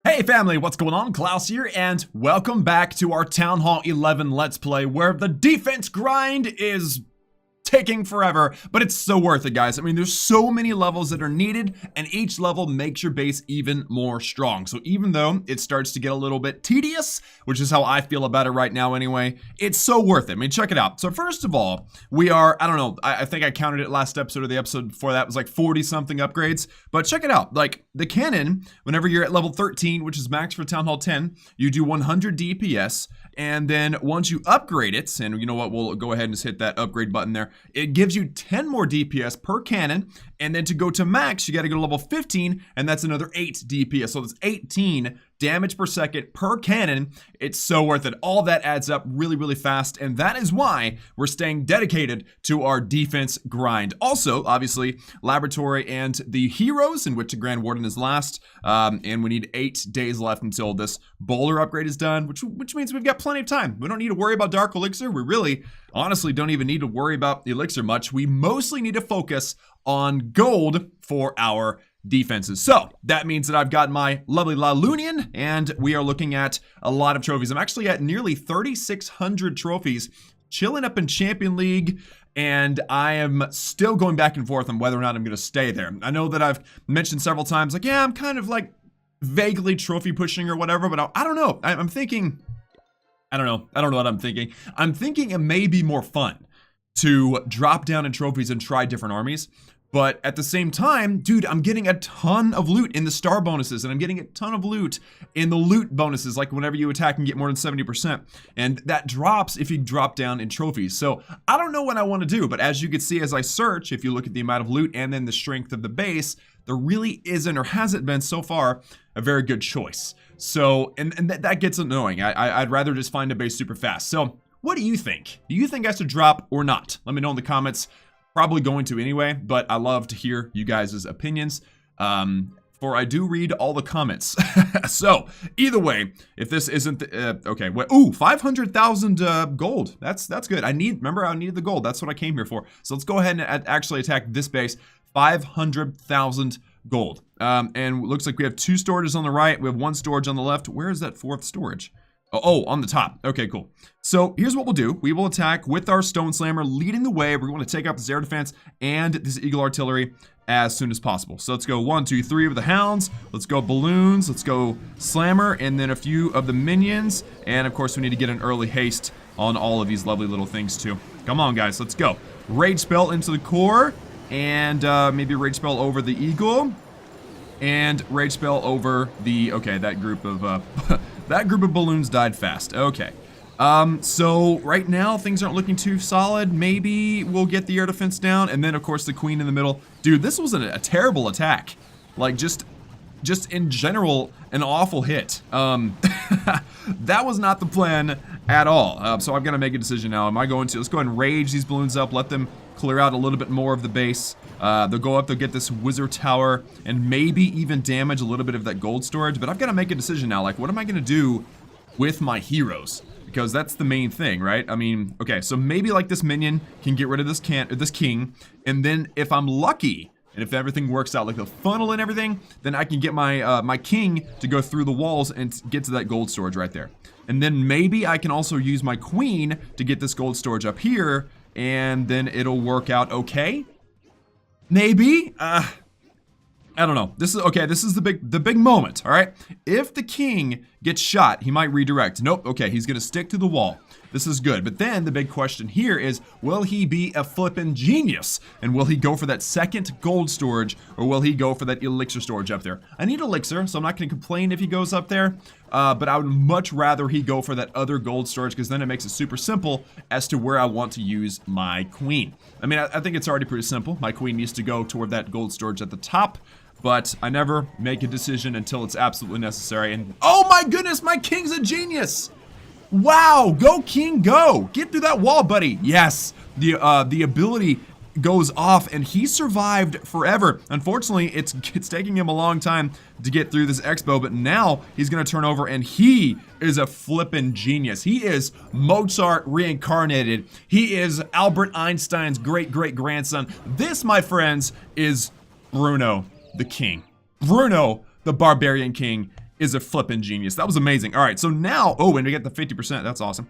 Hey family, what's going on? Klaus here, and welcome back to our Town Hall 11 Let's Play, where the defense grind is taking forever, but it's so worth it, guys. I mean, there's so many levels that are needed, and each level makes your base even more strong. So even though it starts to get a little bit tedious, which is how I feel about it right now anyway, it's so worth it. I mean, check it out. So first of all, we are, I don't know, I think I counted it last episode or the episode before that was like 40 something upgrades, but check it out. Like the cannon, whenever you're at level 13, which is max for Town Hall 10, you do 100 DPS. And then once you upgrade it, and you know what, we'll go ahead and just hit that upgrade button there. It gives you 10 more DPS per cannon. And then to go to max, you got to go to level 15, and that's another 8 DPS. So that's 18 damage per second per cannon. It's so worth it. All that adds up really, really fast. And that is why we're staying dedicated to our defense grind. Also, obviously, laboratory and the heroes, in which the Grand Warden is last. And we need 8 days left until this bowler upgrade is done, which means we've got plenty of time. We don't need to worry about Dark Elixir. We really, honestly, don't even need to worry about Elixir much. We mostly need to focus on gold for our defenses. So that means that I've got my lovely La Lunian, and we are looking at a lot of trophies. I'm actually at nearly 3,600 trophies, chilling up in Champion League, and I am still going back and forth on whether or not I'm going to stay there. I know that I've mentioned several times, like, yeah, I'm kind of like vaguely trophy pushing or whatever, but I don't know. I'm thinking, I don't know what I'm thinking. I'm thinking it may be more fun to drop down in trophies and try different armies. But at the same time, dude, I'm getting a ton of loot in the star bonuses, and I'm getting a ton of loot in the loot bonuses, like whenever you attack and get more than 70%. And that drops if you drop down in trophies. So I don't know what I want to do, but as you can see as I search, if you look at the amount of loot and then the strength of the base, there really isn't or hasn't been so far a very good choice. So, and that gets annoying. I'd rather just find a base super fast. So what do you think? Do you think I should drop or not? Let me know in the comments. Probably going to anyway, but I love to hear you guys' opinions, for I do read all the comments. So either way, if this isn't okay, well, ooh, 500,000 gold. That's good. Remember I needed the gold. That's what I came here for. So let's go ahead and actually attack this base. 500,000 gold. And looks like we have 2 storages on the right. We have 1 storage on the left. Where is that 4th storage? Oh, on the top. Okay, cool. So here's what we'll do. We will attack with our Stone Slammer leading the way. We're going to take out this air defense and this Eagle Artillery as soon as possible. So let's go 1, 2, 3 with the hounds. Let's go balloons. Let's go Slammer, and then a few of the minions. And of course, we need to get an early haste on all of these lovely little things too. Come on, guys. Let's go. Rage Spell into the core, and maybe Rage Spell over the Eagle, and Rage Spell over the, okay, that group of that group of balloons died fast. Okay. So right now things aren't looking too solid. Maybe we'll get the air defense down, and then of course the queen in the middle. Dude, this was a terrible attack. Like just in general, an awful hit. That was not the plan at all. So I've got to make a decision now. Am I going to, let's go ahead and rage these balloons up, let them clear out a little bit more of the base. They'll go up, they'll get this wizard tower, and maybe even damage a little bit of that gold storage. But I've got to make a decision now. Like, what am I going to do with my heroes? Because that's the main thing, right? I mean, okay, so maybe like this minion can get rid of this king, and then if I'm lucky, and if everything works out, like the funnel and everything, then I can get my my king to go through the walls and get to that gold storage right there. And then maybe I can also use my queen to get this gold storage up here, and then it'll work out okay. Maybe. I don't know. This is the big moment, all right? If the king gets shot, he might redirect. Nope, okay, he's gonna stick to the wall. This is good. But then the big question here is, will he be a flippin' genius? And will he go for that second gold storage, or will he go for that elixir storage up there? I need elixir, so I'm not gonna complain if he goes up there, but I would much rather he go for that other gold storage, because then it makes it super simple as to where I want to use my queen. I mean, I think it's already pretty simple. My queen needs to go toward that gold storage at the top, but I never make a decision until it's absolutely necessary. And oh my goodness, my king's a genius! Wow, go king, go! Get through that wall, buddy. Yes, the ability goes off, and he survived forever. Unfortunately, it's taking him a long time to get through this expo, but now he's gonna turn over, and he is a flippin' genius. He is Mozart reincarnated. He is Albert Einstein's great-great-grandson. This, my friends, is Bruno the King. Bruno, the Barbarian King, is a flippin' genius. That was amazing. All right, so now, oh, and we get the 50%. That's awesome.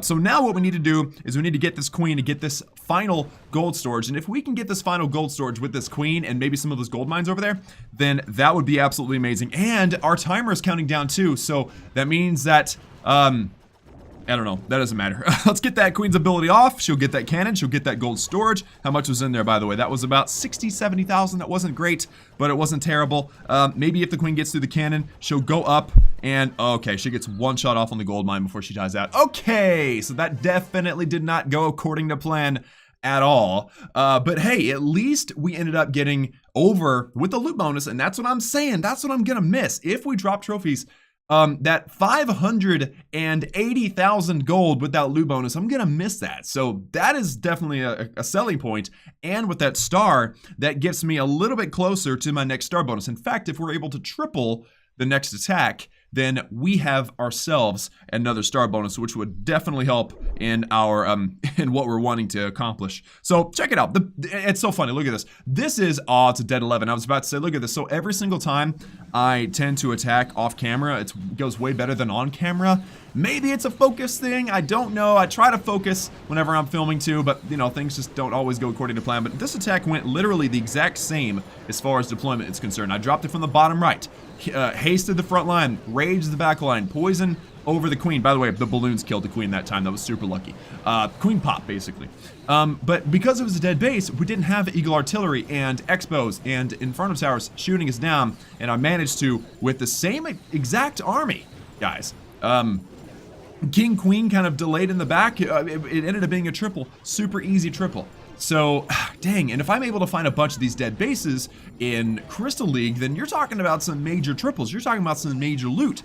So now what we need to do is we need to get this queen to get this final gold storage. And if we can get this final gold storage with this queen and maybe some of those gold mines over there, then that would be absolutely amazing. And our timer is counting down too. So that means that, I don't know. That doesn't matter. Let's get that queen's ability off. She'll get that cannon. She'll get that gold storage. How much was in there, by the way? That was about 60, 70,000. That wasn't great, but it wasn't terrible. Maybe if the queen gets through the cannon, she'll go up and, okay, she gets one shot off on the gold mine before she dies out. Okay, so that definitely did not go according to plan at all. But hey, at least we ended up getting over with the loot bonus, and that's what I'm saying. That's what I'm gonna miss. If we drop trophies, that 580,000 gold without loot bonus, I'm gonna miss that. So that is definitely a selling point. And with that star, that gets me a little bit closer to my next star bonus. In fact, if we're able to triple the next attack, then we have ourselves another star bonus, which would definitely help in our in what we're wanting to accomplish. So check it out. It's so funny. Look at this. This is it's a dead 11. I was about to say, look at this. So every single time I tend to attack off camera, it goes way better than on camera. Maybe it's a focus thing. I don't know. I try to focus whenever I'm filming too, but you know, things just don't always go according to plan. But this attack went literally the exact same as far as deployment is concerned. I dropped it from the bottom right, hasted the front line, raged the back line, poison over the queen. By the way, the balloons killed the queen that time. That was super lucky. Queen pop, basically. But because it was a dead base, we didn't have Eagle Artillery and Expos and Inferno Towers shooting us down, and I managed to, with the same exact army, guys, King Queen kind of delayed in the back. It ended up being a triple, super easy triple. So, dang, and if I'm able to find a bunch of these dead bases in Crystal League, then you're talking about some major triples. You're talking about some major loot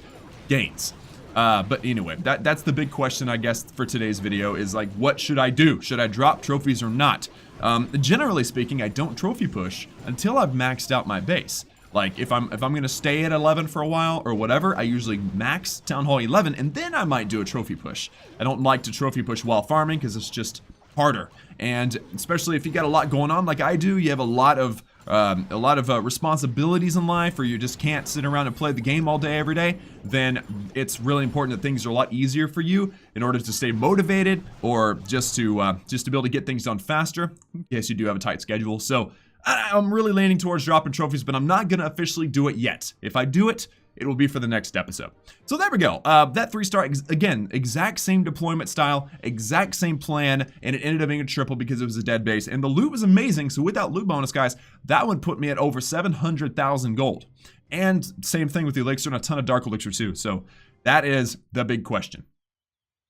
gains. But anyway, that's the big question, I guess, for today's video is like, what should I do? Should I drop trophies or not? Generally speaking, I don't trophy push until I've maxed out my base. Like, if I'm gonna stay at 11 for a while or whatever, I usually max Town Hall 11, and then I might do a trophy push. I don't like to trophy push while farming because it's just harder, and especially if you got a lot going on like I do, you have a lot of responsibilities in life, or you just can't sit around and play the game all day every day, then it's really important that things are a lot easier for you in order to stay motivated, or just to be able to get things done faster in case you do have a tight schedule. So I'm really leaning towards dropping trophies, but I'm not gonna officially do it yet. If I do it, it will be for the next episode. So there we go. That 3-star, again, exact same deployment style, exact same plan, and it ended up being a triple because it was a dead base. And the loot was amazing, so without loot bonus, guys, that would put me at over 700,000 gold. And same thing with the elixir and a ton of dark elixir too. So that is the big question.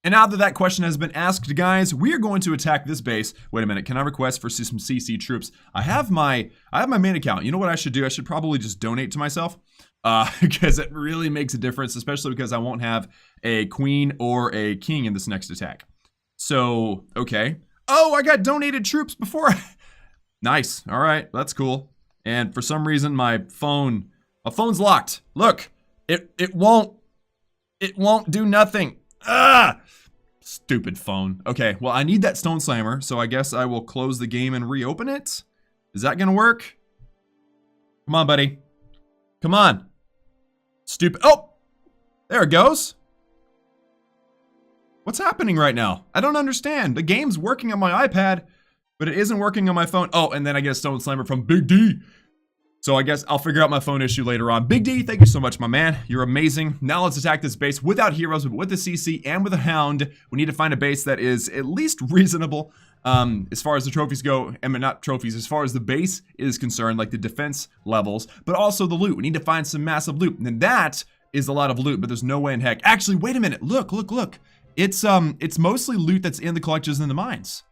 And now that that question has been asked, guys, we are going to attack this base. Wait a minute, can I request for some CC troops? I have my main account. You know what I should do? I should probably just donate to myself. Because it really makes a difference, especially because I won't have a queen or a king in this next attack. So, okay. Oh, I got donated troops before. Nice. All right, that's cool. And for some reason, my phone's locked. Look, it won't do nothing. Ah, stupid phone. Okay, well, I need that Stone Slammer, so I guess I will close the game and reopen it. Is that gonna work? Come on, buddy. Come on. Stupid. Oh, there it goes. What's happening right now? I don't understand. The game's working on my iPad, but it isn't working on my phone. Oh, and then I get a Stone Slammer from Big D. So I guess I'll figure out my phone issue later on. Big D, thank you so much, my man. You're amazing. Now let's attack this base without heroes, but with the CC and with a hound. We need to find a base that is at least reasonable. As far as the trophies go, I mean, not trophies, as far as the base is concerned, like the defense levels, but also the loot. We need to find some massive loot. And that is a lot of loot, but there's no way in heck. Actually, wait a minute. Look. It's mostly loot that's in the collectors and the mines.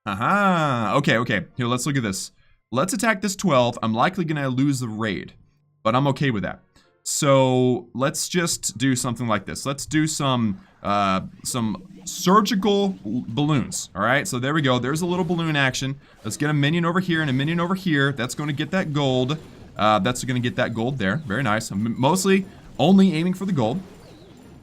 Aha. Okay. Here, let's look at this. Let's attack this 12. I'm likely gonna lose the raid, but I'm okay with that. So let's just do something like this. Let's do some surgical balloons. All right, so there we go. There's a little balloon action. Let's get a minion over here and a minion over here. That's going to get that gold. That's going to get that gold there. Very nice. I'm mostly only aiming for the gold.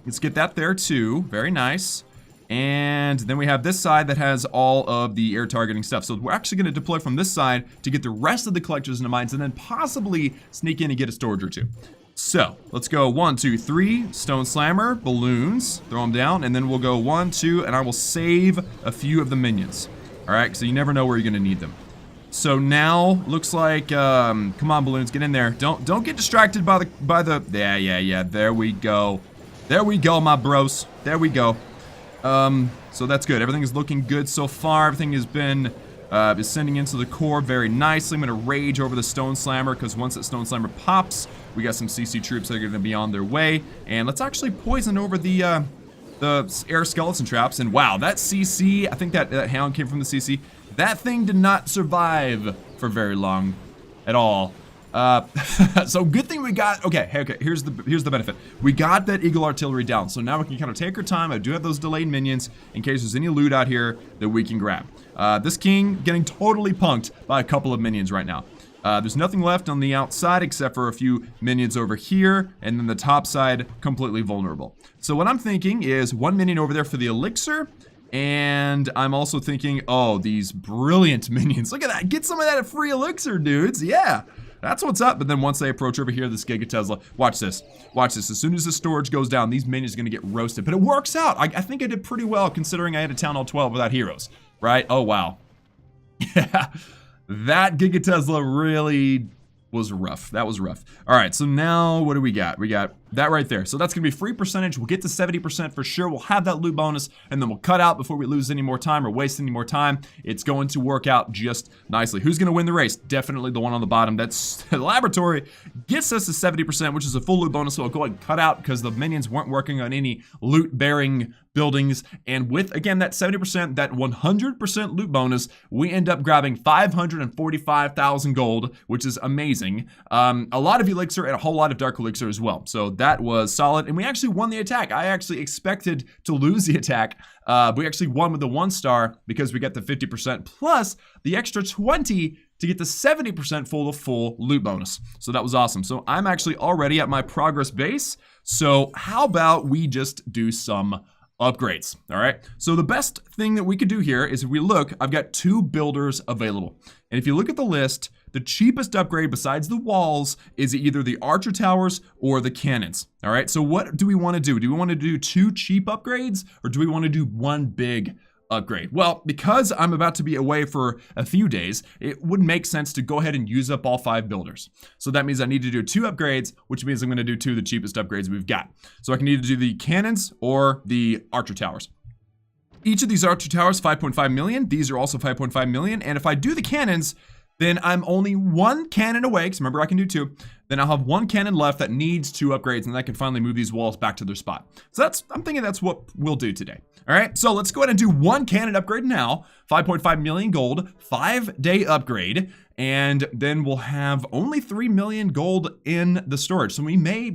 Let's get that there too. Very nice. And then we have this side that has all of the air targeting stuff. So we're actually going to deploy from this side to get the rest of the collectors and the mines, and then possibly sneak in and get a storage or two. So let's go 1, 2, 3, stone slammer, balloons, throw them down, and then we'll go 1, 2, and I will save a few of the minions. All right, so you never know where you're gonna need them. So now looks like, come on balloons, get in there. Don't get distracted by the, yeah, there we go. There we go, my bros. There we go. So that's good. Everything is looking good so far. Everything has been descending into the core very nicely. I'm gonna rage over the stone slammer because once that stone slammer pops, we got some CC troops that are gonna be on their way. And let's actually poison over the air skeleton traps. And wow, that CC, I think that hound came from the CC. That thing did not survive for very long at all. So good thing we got, okay, here's the benefit. We got that eagle artillery down, so now we can kind of take our time. I do have those delayed minions in case there's any loot out here that we can grab. This king getting totally punked by a couple of minions right now. There's nothing left on the outside except for a few minions over here, and then the top side completely vulnerable. So what I'm thinking is 1 minion over there for the elixir, and I'm also thinking, oh, these brilliant minions. Look at that, get some of that free elixir, dudes, yeah. That's what's up. But then once they approach over here, this Giga Tesla, watch this. Watch this. As soon as the storage goes down, these minions are going to get roasted. But it works out. I think I did pretty well considering I had a Town Hall 12 without heroes. Right? Oh, wow. Yeah. That Giga Tesla really was rough. That was rough. All right. So now what do we got? We got that right there. So that's going to be free percentage. We'll get to 70% for sure. We'll have that loot bonus and then we'll cut out before we lose any more time or waste any more time. It's going to work out just nicely. Who's going to win the race? Definitely the one on the bottom. That's the laboratory gets us to 70%, which is a full loot bonus. So I'll go ahead and cut out because the minions weren't working on any loot bearing buildings. And with, again, that 70%, that 100% loot bonus, we end up grabbing 545,000 gold, which is amazing. A lot of elixir and a whole lot of dark elixir as well. So that was solid. And we actually won the attack. I actually expected to lose the attack. We actually won with the 1 star because we got the 50% plus the extra 20 to get the 70% full loot bonus. So that was awesome. So I'm actually already at my progress base. So how about we just do some upgrades? All right. So the best thing that we could do here is if we look, I've got 2 builders available. And if you look at the list, the cheapest upgrade besides the walls is either the archer towers or the cannons. All right. So what do we want to do? Do we want to do 2 cheap upgrades or do we want to do 1 big upgrade? Well, because I'm about to be away for a few days, it would make sense to go ahead and use up all 5 builders. So that means I need to do 2 upgrades, which means I'm going to do 2 of the cheapest upgrades we've got. So I can either do the cannons or the archer towers. Each of these archer towers, 5.5 million. These are also 5.5 million. And if I do the cannons, then I'm only 1 cannon away, because remember I can do 2. Then I'll have 1 cannon left that needs 2 upgrades, and then I can finally move these walls back to their spot. So I'm thinking that's what we'll do today. All right, so let's go ahead and do 1 cannon upgrade now. 5.5 million gold, 5-day upgrade, and then we'll have only 3 million gold in the storage. So we may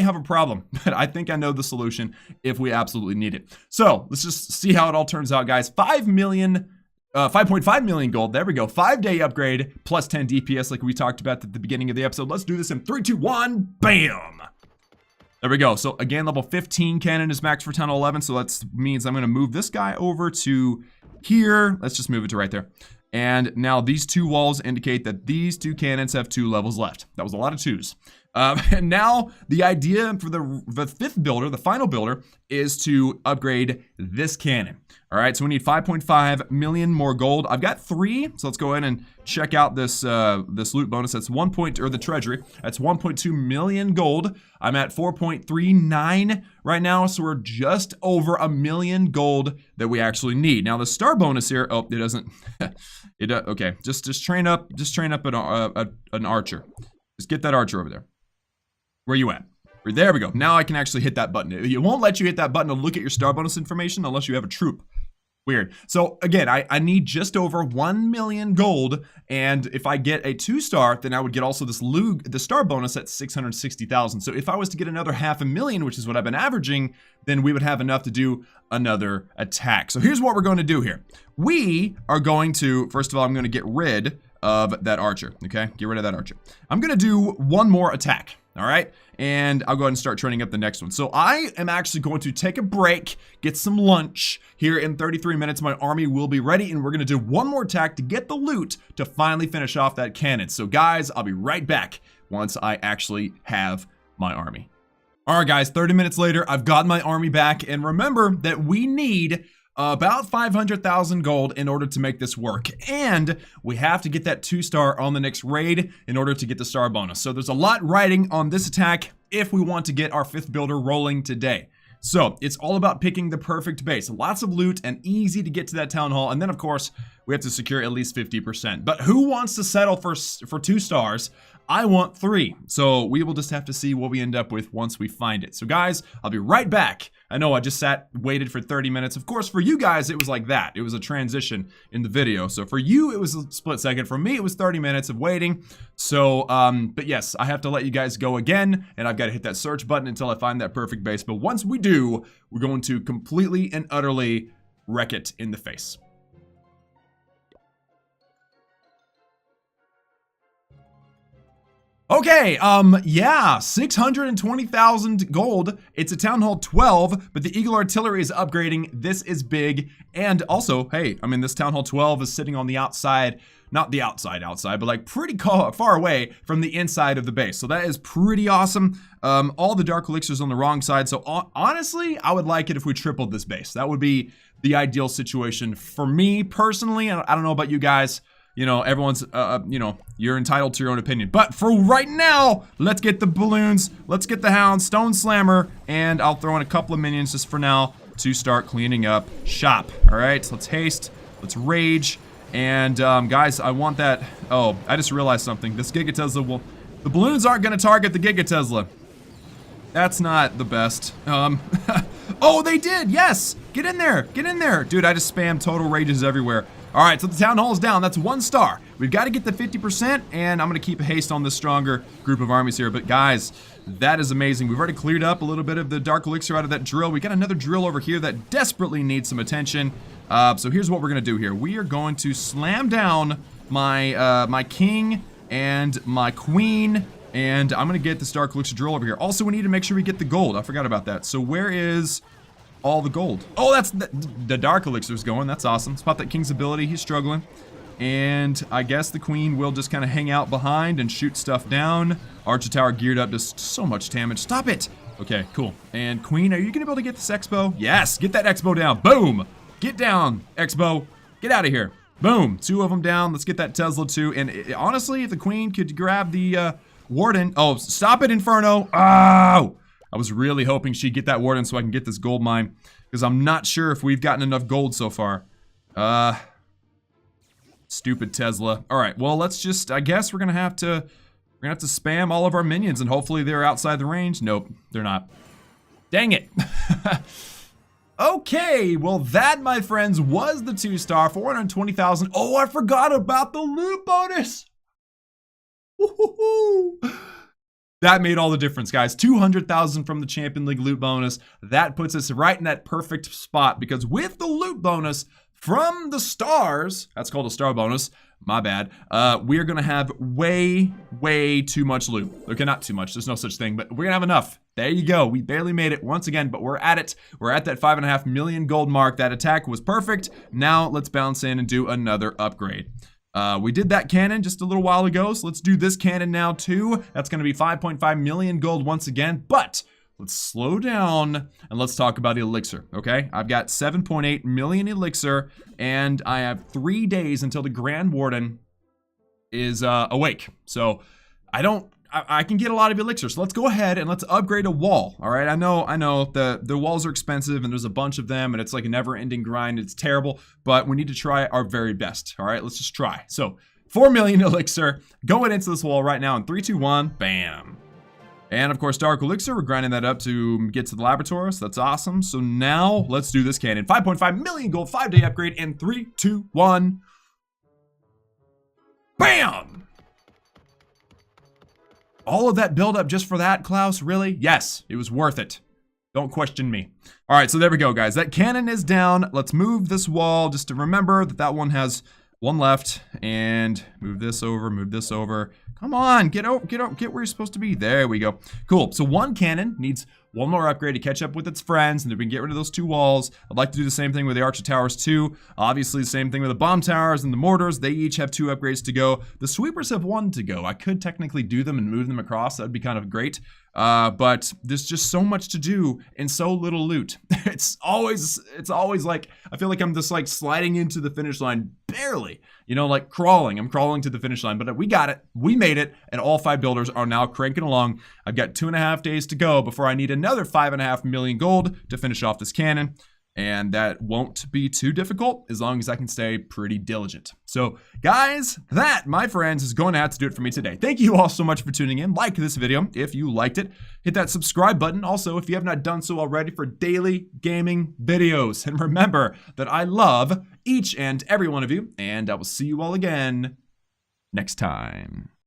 have a problem, but I think I know the solution if we absolutely need it. So let's just see how it all turns out, guys. 5.5 million gold. There we go. 5-day upgrade plus 10 DPS like we talked about at the beginning of the episode. Let's do this in 3, 2, 1. Bam. There we go. So again, level 15 cannon is max for Town Hall 11. So that means I'm going to move this guy over to here. Let's just move it to right there. And now these 2 walls indicate that these 2 cannons have 2 levels left. That was a lot of 2s. And now the idea for the 5th builder, the final builder, is to upgrade this cannon. All right, so we need 5.5 million more gold. I've got 3, so let's go ahead and check out this this loot bonus. That's the treasury. That's 1.2 million gold. I'm at 4.39 right now, so we're just over 1 million gold that we actually need. Now the star bonus here. Oh, it doesn't. Okay, just train up an archer. Just get that archer over there. Where you at? There we go. Now I can actually hit that button. It won't let you hit that button to look at your star bonus information unless you have a troop. Weird. So again, I need just over 1 million gold, and if I get a 2-star, then I would get also the star bonus at 660,000. So if I was to get another 500,000, which is what I've been averaging, then we would have enough to do another attack. So here's what we're going to do here. We are going to, first of all, I'm going to get rid of that archer. Okay, get rid of that archer. I'm going to do 1 more attack. All right, and I'll go ahead and start training up the next one. So I am actually going to take a break, get some lunch. Here in 33 minutes, my army will be ready, and we're going to do 1 more attack to get the loot to finally finish off that cannon. So guys, I'll be right back once I actually have my army. All right, guys, 30 minutes later, I've got my army back. And remember that we need about 500,000 gold in order to make this work. And we have to get that 2-star on the next raid in order to get the star bonus. So there's a lot riding on this attack if we want to get our 5th builder rolling today. So it's all about picking the perfect base. Lots of loot and easy to get to that town hall. And then, of course, we have to secure at least 50%. But who wants to settle for 2 stars? I want 3. So we will just have to see what we end up with once we find it. So guys, I'll be right back. I know I just waited for 30 minutes. Of course, for you guys, it was like that. It was a transition in the video. So for you, it was a split second. For me, it was 30 minutes of waiting. So, but yes, I have to let you guys go again. And I've got to hit that search button until I find that perfect base. But once we do, we're going to completely and utterly wreck it in the face. Okay, yeah, 620,000 gold. It's a Town Hall 12, but the Eagle Artillery is upgrading. This is big. And also, hey, I mean, this Town Hall 12 is sitting on the outside, not the outside, but like pretty far away from the inside of the base. So that is pretty awesome. All the Dark Elixirs on the wrong side. So honestly, I would like it if we tripled this base. That would be the ideal situation for me personally. I don't know about you guys. You know, everyone's, you know, you're entitled to your own opinion. But for right now, let's get the balloons, let's get the Hound, Stone Slammer, and I'll throw in a couple of minions just for now to start cleaning up shop. All right, let's haste, let's rage, and guys, I want that. Oh, I just realized something. This Giga Tesla will, the balloons aren't going to target the Giga Tesla. That's not the best. Oh, they did, yes! Get in there, get in there. Dude, I just spammed total rages everywhere. All right, so the town hall is down. That's 1 star. We've got to get the 50%, and I'm going to keep haste on this stronger group of armies here. But guys, that is amazing. We've already cleared up a little bit of the Dark Elixir out of that drill. We got another drill over here that desperately needs some attention. So here's what we're going to do here. We are going to slam down my my king and my queen, and I'm going to get this Dark Elixir drill over here. Also, we need to make sure we get the gold. I forgot about that. So where is all the gold? Oh, that's the Dark Elixir's going. That's awesome. Spot that king's ability. He's struggling. And I guess the queen will just kind of hang out behind and shoot stuff down. Archer Tower geared up, just so much damage. Stop it. Okay, cool. And queen, are you going to be able to get this Expo? Yes, get that Expo down. Boom. Get down, Expo. Get out of here. Boom. 2 of them down. Let's get that Tesla too. And honestly, if the queen could grab the warden. Oh, stop it, Inferno. Oh! I was really hoping she'd get that warden so I can get this gold mine, because I'm not sure if we've gotten enough gold so far. Stupid Tesla. All right, well, let's just, I guess we're gonna have to spam all of our minions, and hopefully they're outside the range. Nope, they're not. Dang it. Okay, well, that, my friends, was the 2-star, 420,000. Oh, I forgot about the loot bonus. Woo-hoo-hoo. That made all the difference, guys. 200,000 from the Champion League loot bonus. That puts us right in that perfect spot, because with the loot bonus from the stars, that's called a star bonus, my bad, we're gonna have way too much loot. Okay, not too much, there's no such thing, but we're gonna have enough. There you go, we barely made it once again, but we're at it. We're at that 5.5 million gold mark. That attack was perfect. Now let's bounce in and do another upgrade. We did that cannon just a little while ago, so let's do this cannon now too. That's going to be 5.5 million gold once again, but let's slow down and let's talk about Elixir, okay? I've got 7.8 million Elixir, and I have 3 days until the Grand Warden is awake. So I can get a lot of Elixir, so let's go ahead and let's upgrade a wall, all right? I know the walls are expensive and there's a bunch of them and it's like a never-ending grind. It's terrible, but we need to try our very best, all right? Let's just try. So 4 million Elixir going into this wall right now in 3, 2, 1, bam. And of course, Dark Elixir, we're grinding that up to get to the laboratory, so that's awesome. So now let's do this cannon. 5.5 million gold, 5-day upgrade in 3, 2, 1. Bam! All of that build up just for that, Klaus? Really? Yes, it was worth it. Don't question me. All right, so there we go, guys. That cannon is down. Let's move this wall just to remember that that one has 1 left. And move this over, move this over. Come on, get where you're supposed to be. There we go. Cool. So 1 cannon needs one more upgrade to catch up with its friends, and then we can get rid of those 2 walls. I'd like to do the same thing with the Archer Towers too. Obviously, the same thing with the Bomb Towers and the Mortars. They each have 2 upgrades to go. The Sweepers have 1 to go. I could technically do them and move them across. That would be kind of great. But there's just so much to do and so little loot. It's always like, I feel like I'm just like sliding into the finish line barely, you know, like crawling. I'm crawling to the finish line, but we got it. We made it. And all 5 builders are now cranking along. I've got 2.5 days to go before I need another 5.5 million gold to finish off this cannon. And that won't be too difficult as long as I can stay pretty diligent. So guys, that, my friends, is going to have to do it for me today. Thank you all so much for tuning in. Like this video if you liked it. Hit that subscribe button also if you have not done so already for daily gaming videos. And remember that I love each and every one of you, and I will see you all again next time.